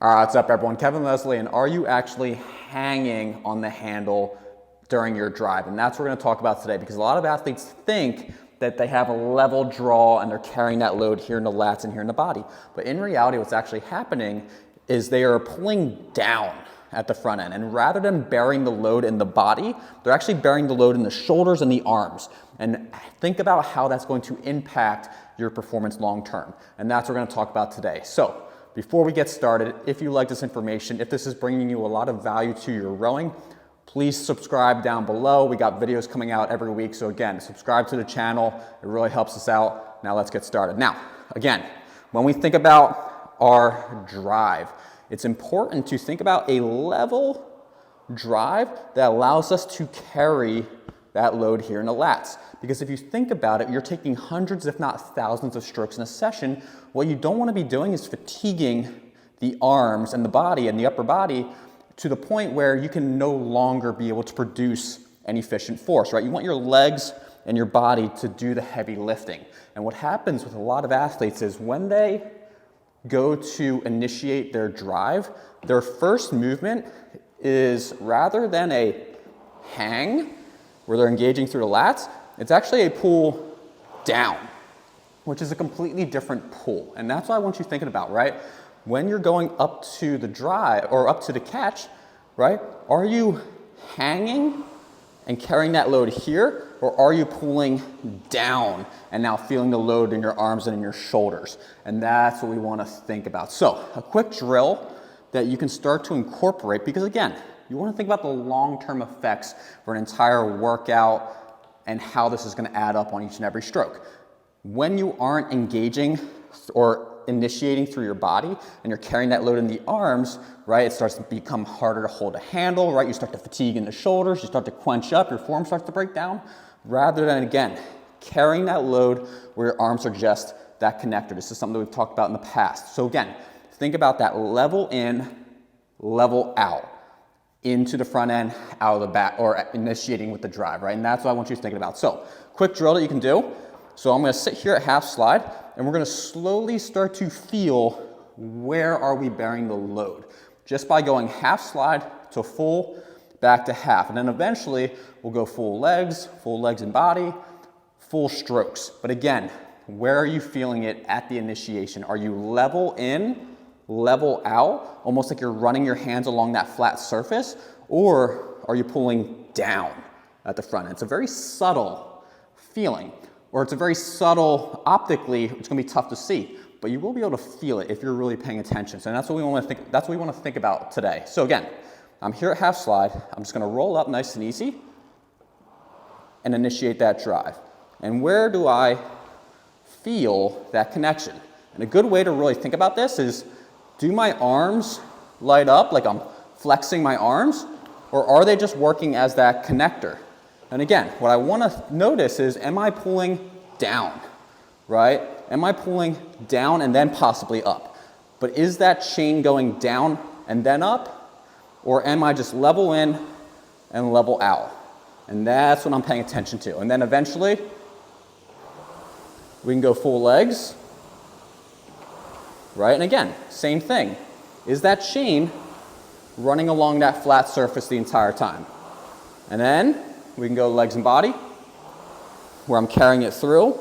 All right, what's up everyone? Kevin Leslie, and are you actually hanging on the handle during your drive? And that's what we're gonna talk about today, because a lot of athletes think that they have a level draw and they're carrying that load here in the lats and here in the body. But in reality, what's actually happening is they are pulling down at the front end. And rather than bearing the load in the body, they're actually bearing the load in the shoulders and the arms. And think about how that's going to impact your performance long term. And that's what we're gonna talk about today. So before we get started, if you like this information, if this is bringing you a lot of value to your rowing, please subscribe down below. We got videos coming out every week. So again, subscribe to the channel. It really helps us out. Now let's get started. Now, again, when we think about our drive, it's important to think about a level drive that allows us to carry that load here in the lats. Because if you think about it, you're taking hundreds, if not thousands of strokes in a session. What you don't want to be doing is fatiguing the arms and the body and the upper body to the point where you can no longer be able to produce an efficient force, right? You want your legs and your body to do the heavy lifting. And what happens with a lot of athletes is when they go to initiate their drive, their first movement is, rather than a hang, where they're engaging through the lats, it's actually a pull down, which is a completely different pull. And that's what I want you thinking about, right? When you're going up to the drive or up to the catch, right? Are you hanging and carrying that load here, or are you pulling down and now feeling the load in your arms and in your shoulders? And that's what we want to think about. So a quick drill that you can start to incorporate, because again, you want to think about the long-term effects for an entire workout and how this is going to add up on each and every stroke. When you aren't engaging or initiating through your body and you're carrying that load in the arms, right, it starts to become harder to hold a handle, right? You start to fatigue in the shoulders, you start to quench up, your form starts to break down, rather than, again, carrying that load where your arms are just that connector. This is something that we've talked about in the past. So again, think about that level in, level out, into the front end, out of the back, or initiating with the drive, right? And that's what I want you thinking about. So quick drill that you can do. So I'm gonna sit here at half slide, and we're gonna slowly start to feel where are we bearing the load, just by going half slide to full, back to half. And then eventually we'll go full legs and body, full strokes. But again, where are you feeling it at the initiation? Are you level in, level out, almost like you're running your hands along that flat surface, or are you pulling down at the front end? It's a very subtle feeling, or it's a very subtle, optically, it's gonna be tough to see, but you will be able to feel it if you're really paying attention. So that's what we wanna think, that's what we wanna think about today. So again, I'm here at half slide, I'm just gonna roll up nice and easy and initiate that drive. And where do I feel that connection? And a good way to really think about this is, do my arms light up like I'm flexing my arms, or are they just working as that connector? And again, what I want to notice is, am I pulling down, right? Am I pulling down and then possibly up? But is that chain going down and then up? Or am I just level in and level out? And that's what I'm paying attention to. And then eventually, we can go full legs, right? And again, same thing. Is that chain running along that flat surface the entire time? And then we can go legs and body, where I'm carrying it through,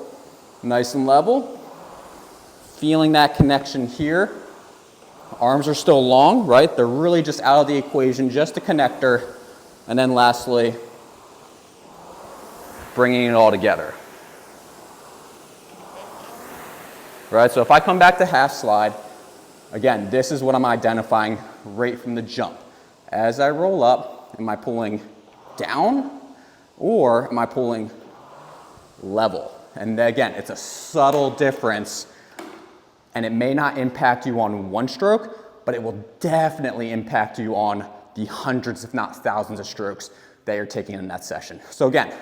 nice and level, feeling that connection here. Arms are still long, right? They're really just out of the equation, just a connector. And then lastly, bringing it all together. Right, so if I come back to half slide, again, this is what I'm identifying right from the jump. As I roll up, am I pulling down or am I pulling level? And again, it's a subtle difference, and it may not impact you on one stroke, but it will definitely impact you on the hundreds, if not thousands of strokes that you're taking in that session. So again,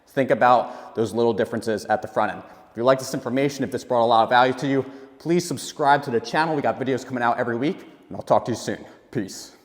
think about those little differences at the front end. If you like this information, if this brought a lot of value to you, please subscribe to the channel. We got videos coming out every week, and I'll talk to you soon. Peace.